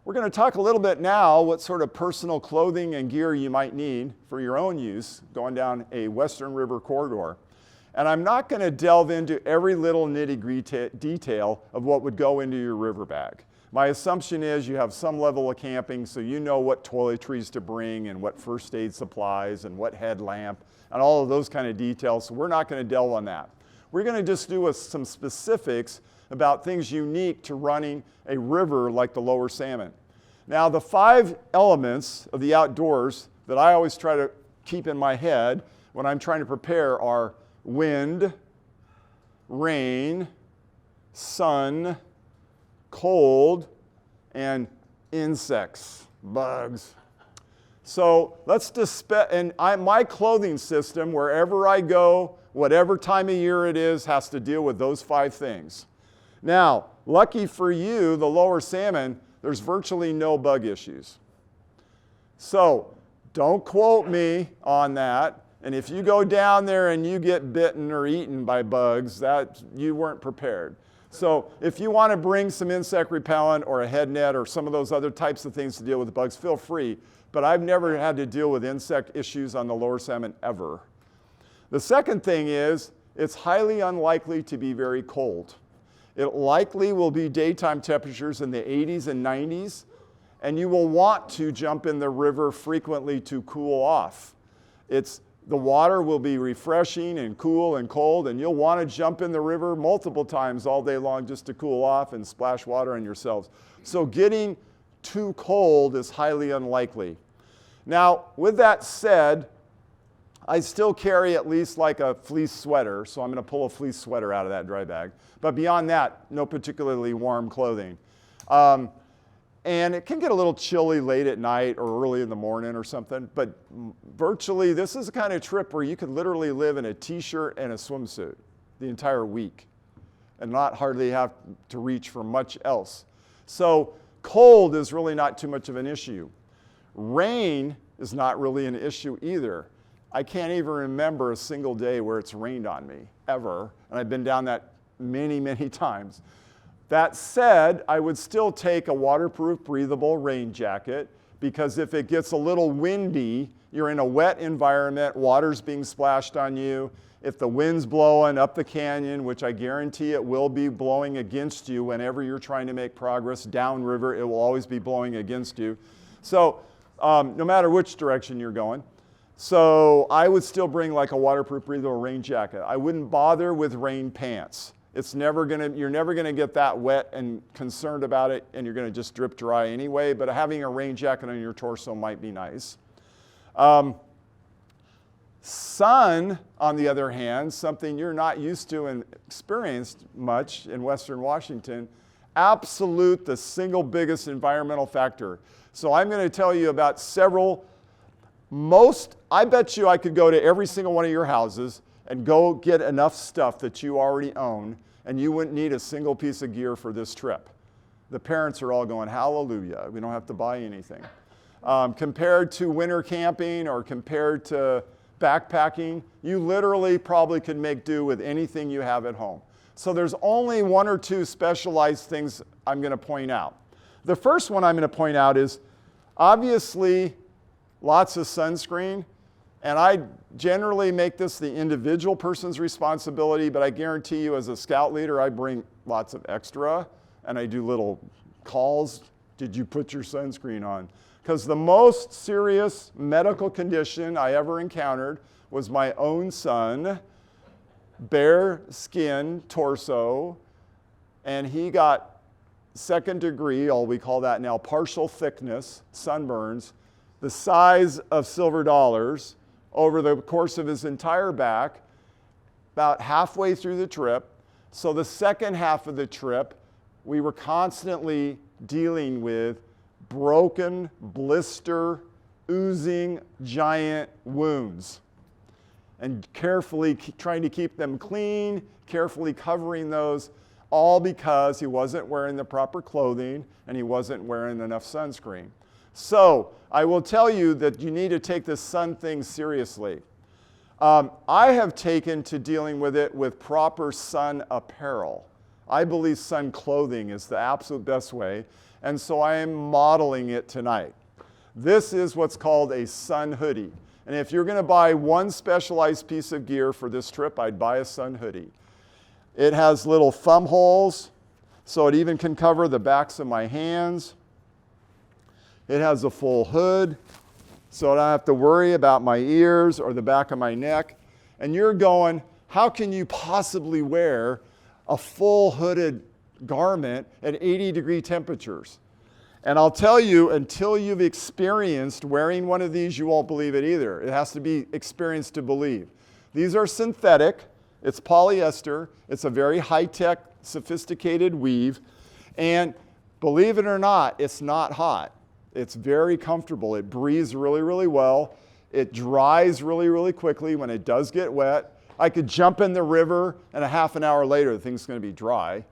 We're going to talk a little bit now what sort of personal clothing and gear you might need for your own use going down a Western River corridor. And I'm not going to delve into every little nitty-gritty detail of what would go into your river bag. My assumption is you have some level of camping, so you know what toiletries to bring and what first aid supplies and what headlamp and all of those kind of details, so we're not going to delve on that. We're going to just do some specifics about things unique to running a river like the Lower Salmon. Now, the 5 elements of the outdoors that I always try to keep in my head when I'm trying to prepare are wind, rain, sun, cold, and insects, bugs. So let's my clothing system, wherever I go, whatever time of year it is, has to deal with those 5 things. Now, lucky for you, the Lower Salmon, there's virtually no bug issues. So don't quote me on that. And if you go down there and you get bitten or eaten by bugs, that you weren't prepared. So if you want to bring some insect repellent or a head net or some of those other types of things to deal with the bugs, feel free. But I've never had to deal with insect issues on the Lower Salmon ever. The second thing is it's highly unlikely to be very cold. It likely will be daytime temperatures in the 80s and 90s, and you will want to jump in the river frequently to cool off. The water will be refreshing and cool and cold, and you'll want to jump in the river multiple times all day long just to cool off and splash water on yourselves. So getting too cold is highly unlikely. Now, with that said, I still carry at least like a fleece sweater, so I'm going to pull a fleece sweater out of that dry bag. But beyond that, no particularly warm clothing. And it can get a little chilly late at night or early in the morning or something, but virtually this is the kind of trip where you could literally live in a t-shirt and a swimsuit the entire week and not hardly have to reach for much else. So cold is really not too much of an issue. Rain is not really an issue either. I can't even remember a single day where it's rained on me, ever, and I've been down that many, many times. That said, I would still take a waterproof, breathable rain jacket because if it gets a little windy, you're in a wet environment, water's being splashed on you. If the wind's blowing up the canyon, which I guarantee it will be blowing against you whenever you're trying to make progress downriver, it will always be blowing against you. So no matter which direction you're going. So I would still bring like a waterproof, breathable rain jacket. I wouldn't bother with rain pants. You're never gonna get that wet and concerned about it, and you're gonna just drip dry anyway, but having a rain jacket on your torso might be nice. Sun, on the other hand, something you're not used to and experienced much in Western Washington, the single biggest environmental factor. So I'm gonna tell you about I bet you I could go to every single one of your houses and go get enough stuff that you already own, and you wouldn't need a single piece of gear for this trip. The parents are all going, hallelujah, we don't have to buy anything. Compared to winter camping or compared to backpacking, you literally probably could make do with anything you have at home. So there's only 1 or 2 specialized things I'm going to point out. The first one I'm going to point out is obviously lots of sunscreen. And I generally make this the individual person's responsibility, but I guarantee you as a scout leader, I bring lots of extra and I do little calls. Did you put your sunscreen on? Because the most serious medical condition I ever encountered was my own son, bare skin, torso, and he got 2nd degree, we call that now partial thickness, sunburns, the size of silver dollars, over the course of his entire back, about halfway through the trip. So the second half of the trip, we were constantly dealing with broken, blister, oozing, giant wounds. And carefully trying to keep them clean, carefully covering those, all because he wasn't wearing the proper clothing and he wasn't wearing enough sunscreen. So I will tell you that you need to take this sun thing seriously. I have taken to dealing with it with proper sun apparel. I believe sun clothing is the absolute best way. And so I am modeling it tonight. This is what's called a sun hoodie. And if you're going to buy one specialized piece of gear for this trip, I'd buy a sun hoodie. It has little thumb holes, so it even can cover the backs of my hands. It has a full hood, so I don't have to worry about my ears or the back of my neck. And you're going, how can you possibly wear a full hooded garment at 80-degree temperatures? And I'll tell you, until you've experienced wearing one of these, you won't believe it either. It has to be experienced to believe. These are synthetic. It's polyester. It's a very high-tech, sophisticated weave. And believe it or not, it's not hot. It's very comfortable. It breathes really, really well. It dries really, really quickly when it does get wet. I could jump in the river, and a half an hour later, the thing's going to be dry.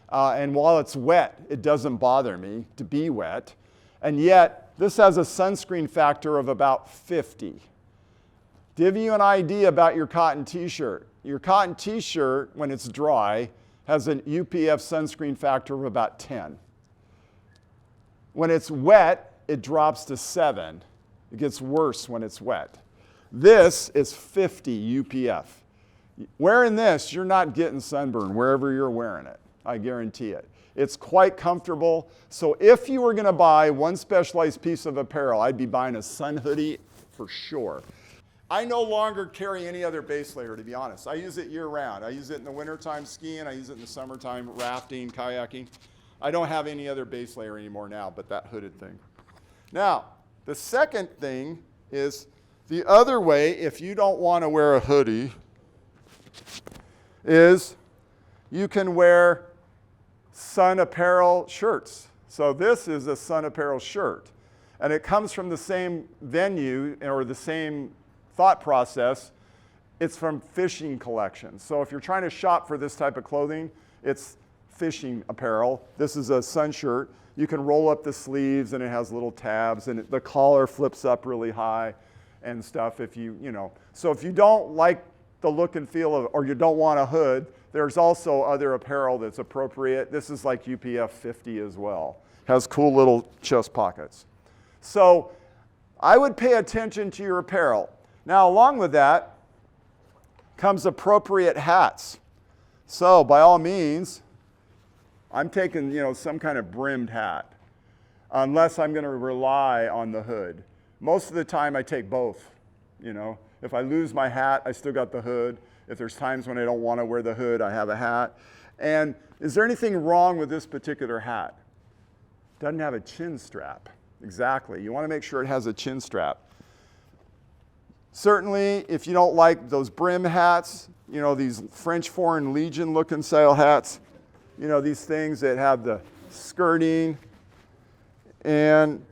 And while it's wet, it doesn't bother me to be wet. And yet, this has a sunscreen factor of about 50. To give you an idea about your cotton t-shirt. Your cotton t-shirt, when it's dry, has an UPF sunscreen factor of about 10. When it's wet, it drops to 7. It gets worse when it's wet. This is 50 UPF. Wearing this, you're not getting sunburn wherever you're wearing it. I guarantee it. It's quite comfortable. So if you were going to buy one specialized piece of apparel, I'd be buying a sun hoodie for sure. I no longer carry any other base layer, to be honest. I use it year-round. I use it in the wintertime skiing. I use it in the summertime rafting, kayaking. I don't have any other base layer anymore now but that hooded thing. Now, the second thing is the other way, if you don't want to wear a hoodie, is you can wear sun apparel shirts. So this is a sun apparel shirt. And it comes from the same venue or the same thought process. It's from fishing collections. So if you're trying to shop for this type of clothing, it's fishing apparel. This is a sun shirt. You can roll up the sleeves and it has little tabs and the collar flips up really high and stuff if you know. So if you don't like the look and feel of, or you don't want a hood, there's also other apparel that's appropriate. This is like UPF 50 as well. Has cool little chest pockets. So I would pay attention to your apparel. Now along with that comes appropriate hats. So by all means, I'm taking some kind of brimmed hat, unless I'm going to rely on the hood. Most of the time I take both. If I lose my hat, I still got the hood. If there's times when I don't want to wear the hood, I have a hat. And is there anything wrong with this particular hat? Doesn't have a chin strap. Exactly. You want to make sure it has a chin strap. Certainly, if you don't like those brim hats, these French Foreign Legion looking style hats, these things that have the skirting and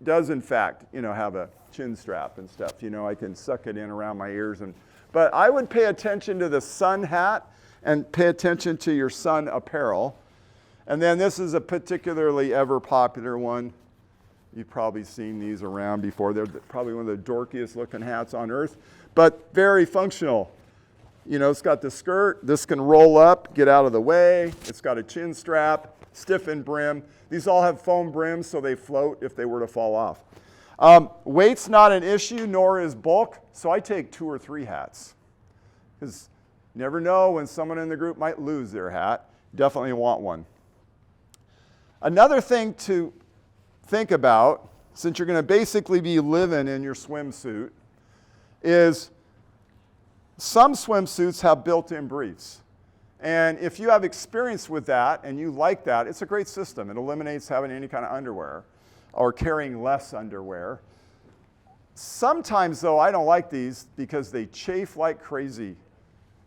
does in fact, have a chin strap and stuff. I can suck it in around my ears. But I would pay attention to the sun hat and pay attention to your sun apparel. And then this is a particularly ever popular one. You've probably seen these around before. They're probably one of the dorkiest looking hats on earth, but very functional. It's got the skirt. This can roll up, get out of the way. It's got a chin strap, stiffened brim. These all have foam brims, so they float if they were to fall off. Weight's not an issue, nor is bulk, so I take 2 or 3 hats. Because you never know when someone in the group might lose their hat. Definitely want one. Another thing to think about, since you're going to basically be living in your swimsuit, is some swimsuits have built-in briefs. And if you have experience with that and you like that, it's a great system. It eliminates having any kind of underwear or carrying less underwear. Sometimes, though, I don't like these because they chafe like crazy.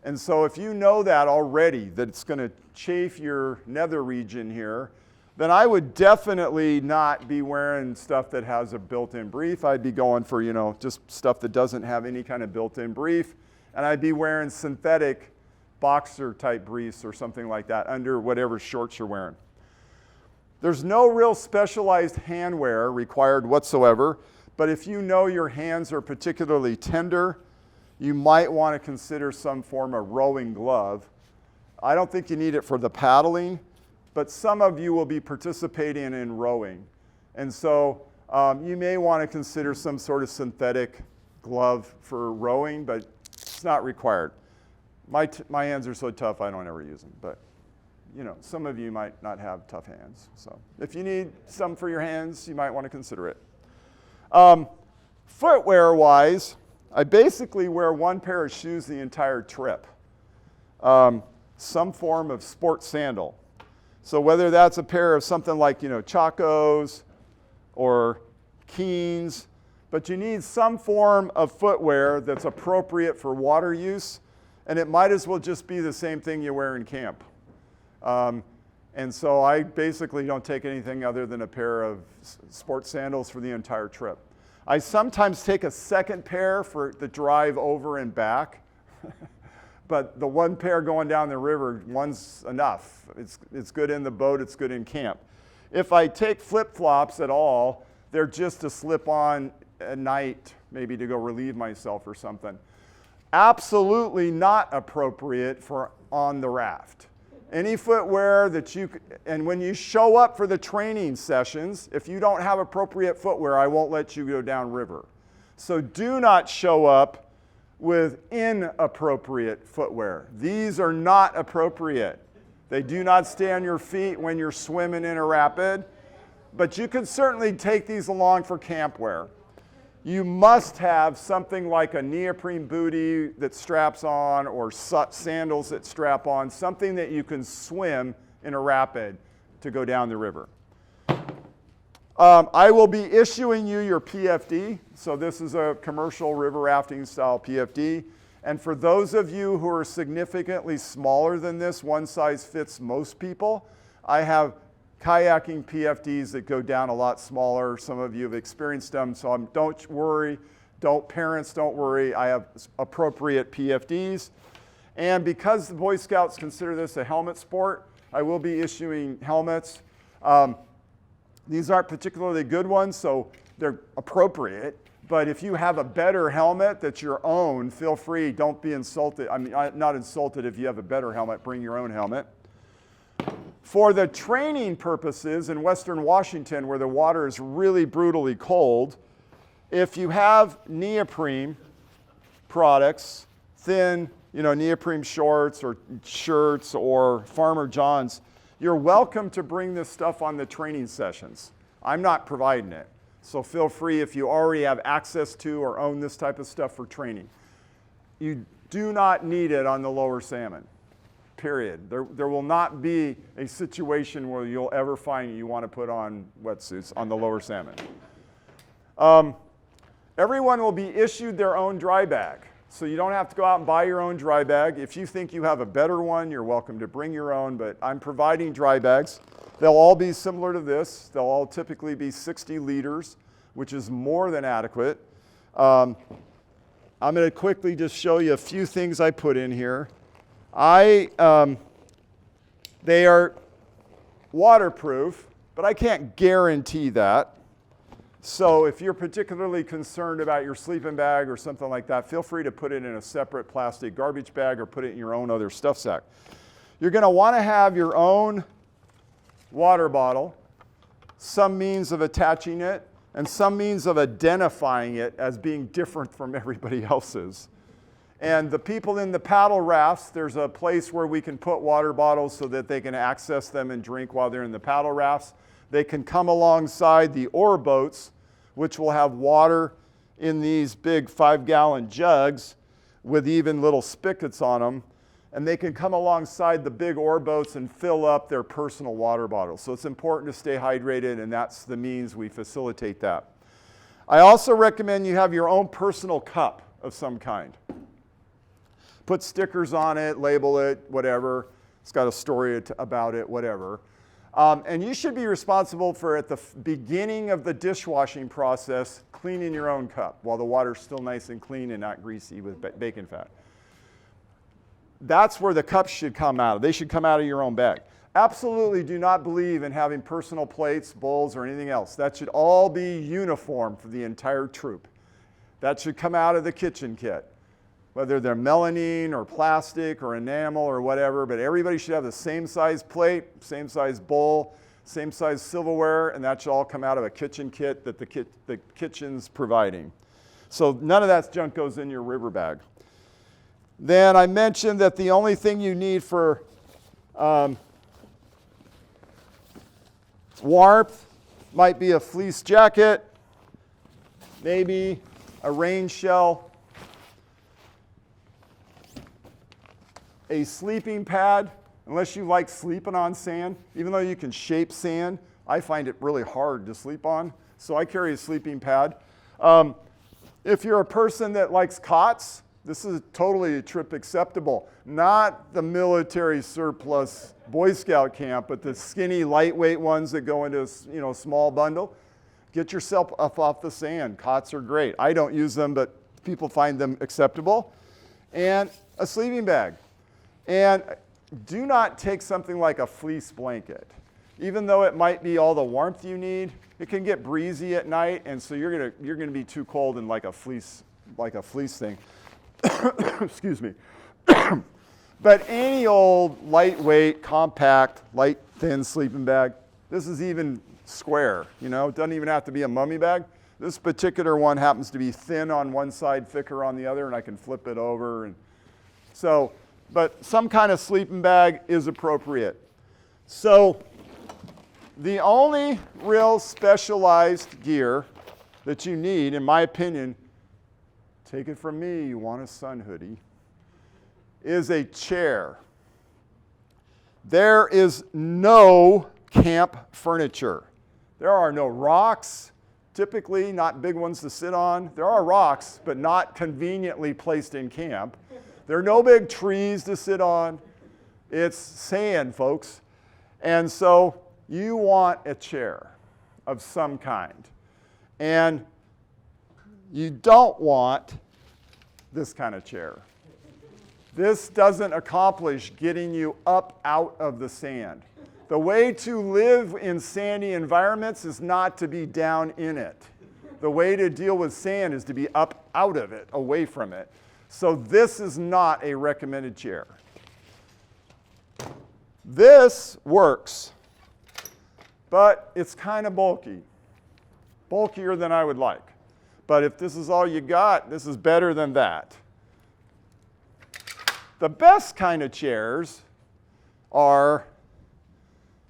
And so if you know that already, that it's going to chafe your nether region here, then I would definitely not be wearing stuff that has a built-in brief. I'd be going for, just stuff that doesn't have any kind of built-in brief. And I'd be wearing synthetic boxer type briefs or something like that under whatever shorts you're wearing. There's no real specialized hand wear required whatsoever, but if you know your hands are particularly tender, you might want to consider some form of rowing glove. I don't think you need it for the paddling, but some of you will be participating in rowing. And so you may want to consider some sort of synthetic glove for rowing, but it's not required. My hands are so tough I don't ever use them, but you know, some of you might not have tough hands. So if you need some for your hands, you might want to consider it. Footwear-wise, I basically wear one pair of shoes the entire trip. Some form of sport sandal. So whether that's a pair of something like, you know, Chacos or Keens, but you need some form of footwear that's appropriate for water use, and it might as well just be the same thing you wear in camp. And so I basically don't take anything other than a pair of sports sandals for the entire trip. I sometimes take a second pair for the drive over and back, but the one pair going down the river, one's enough. It's good in the boat, it's good in camp. If I take flip-flops at all, they're just to slip on at night, maybe to go relieve myself or something. Absolutely not appropriate for on the raft. Any footwear that and when you show up for the training sessions, if you don't have appropriate footwear, I won't let you go downriver. So do not show up with inappropriate footwear. These are not appropriate. They do not stay on your feet when you're swimming in a rapid, but you can certainly take these along for camp wear. You must have something like a neoprene bootie that straps on, or sandals that strap on, something that you can swim in a rapid to go down the river. I will be issuing you your PFD. So this is a commercial river rafting style PFD. And for those of you who are significantly smaller than this, one size fits most people, I have kayaking PFDs that go down a lot smaller. Some of you have experienced them, so don't worry. Parents, don't worry. I have appropriate PFDs. And because the Boy Scouts consider this a helmet sport, I will be issuing helmets. These aren't particularly good ones, so they're appropriate. But if you have a better helmet that's your own, feel free. Don't be insulted. I mean, I'm not insulted if you have a better helmet. Bring your own helmet. For the training purposes in Western Washington, where the water is really brutally cold, if you have neoprene products, thin, neoprene shorts or shirts or Farmer John's, you're welcome to bring this stuff on the training sessions. I'm not providing it. So feel free if you already have access to or own this type of stuff for training. You do not need it on the lower salmon. Period. There will not be a situation where you'll ever find you want to put on wetsuits on the lower salmon. Everyone will be issued their own dry bag. So you don't have to go out and buy your own dry bag. If you think you have a better one, you're welcome to bring your own, but I'm providing dry bags. They'll all be similar to this. They'll all typically be 60 liters, which is more than adequate. I'm going to quickly just show you a few things I put in here. They are waterproof, but I can't guarantee that. So if you're particularly concerned about your sleeping bag or something like that, feel free to put it in a separate plastic garbage bag or put it in your own other stuff sack. You're going to want to have your own water bottle, some means of attaching it, and some means of identifying it as being different from everybody else's. And the people in the paddle rafts, there's a place where we can put water bottles so that they can access them and drink while they're in the paddle rafts. They can come alongside the oar boats, which will have water in these big 5-gallon jugs with even little spigots on them. And they can come alongside the big oar boats and fill up their personal water bottles. So it's important to stay hydrated, and that's the means we facilitate that. I also recommend you have your own personal cup of some kind. Put stickers on it, label it, whatever. It's got a story about it, whatever. And you should be responsible for, at the beginning of the dishwashing process, cleaning your own cup while the water's still nice and clean and not greasy with bacon fat. That's where the cups should come out of. They should come out of your own bag. Absolutely do not believe in having personal plates, bowls, or anything else. That should all be uniform for the entire troop. That should come out of the kitchen kit. whether they're melamine or plastic or enamel or whatever, but everybody should have the same size plate, same size bowl, same size silverware, and that should all come out of a kitchen kit that the kitchen's providing. So none of that junk goes in your river bag. Then I mentioned that the only thing you need for warmth might be a fleece jacket, maybe a rain shell, a sleeping pad, unless you like sleeping on sand. Even though you can shape sand, I find it really hard to sleep on, so I carry a sleeping pad. If you're a person that likes cots, this is totally trip acceptable. Not the military surplus Boy Scout camp, but the skinny, lightweight ones that go into a small bundle. Get yourself up off the sand. Cots are great. I don't use them, but people find them acceptable. And a sleeping bag. And do not take something like a fleece blanket. Even though it might be all the warmth you need, it can get breezy at night, and so you're gonna be too cold in like a fleece thing. Excuse me. But any old lightweight, compact, light, thin sleeping bag. This is even square. It doesn't even have to be a mummy bag. This particular one happens to be thin on one side, thicker on the other, and I can flip it over. And so, but some kind of sleeping bag is appropriate. So the only real specialized gear that you need, in my opinion, take it from me, you want a sun hoodie, is a chair. There is no camp furniture. There are no rocks, typically not big ones to sit on. There are rocks, but not conveniently placed in camp. There are no big trees to sit on. It's sand, folks. And so you want a chair of some kind. And you don't want this kind of chair. This doesn't accomplish getting you up out of the sand. The way to live in sandy environments is not to be down in it. The way to deal with sand is to be up out of it, away from it. So this is not a recommended chair. This works, but it's kind of bulky. Bulkier than I would like. But if this is all you got, this is better than that. The best kind of chairs are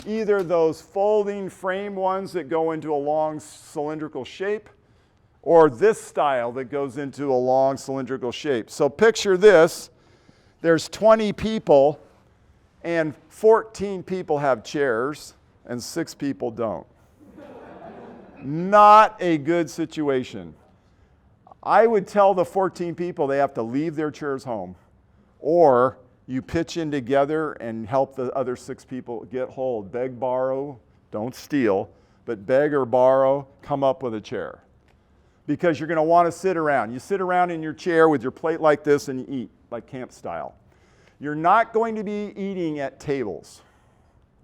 either those folding frame ones that go into a long cylindrical shape, or this style that goes into a long cylindrical shape. So picture this. There's 20 people, and 14 people have chairs, and 6 people don't. Not a good situation. I would tell the 14 people they have to leave their chairs home, or you pitch in together and help the other 6 people get hold. Beg, borrow, don't steal, but beg or borrow, come up with a chair. Because you're going to want to sit around. You sit around in your chair with your plate like this and you eat, like camp style. You're not going to be eating at tables.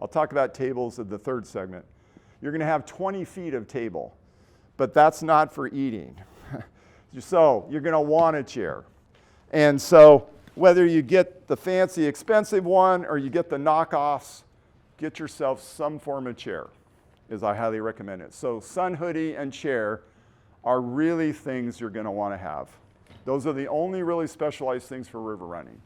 I'll talk about tables in the third segment. You're going to have 20 feet of table, but that's not for eating. So you're going to want a chair. And so whether you get the fancy expensive one or you get the knockoffs, get yourself some form of chair, as I highly recommend it. So sun hoodie and chair are really things you're going to want to have. Those are the only really specialized things for river running.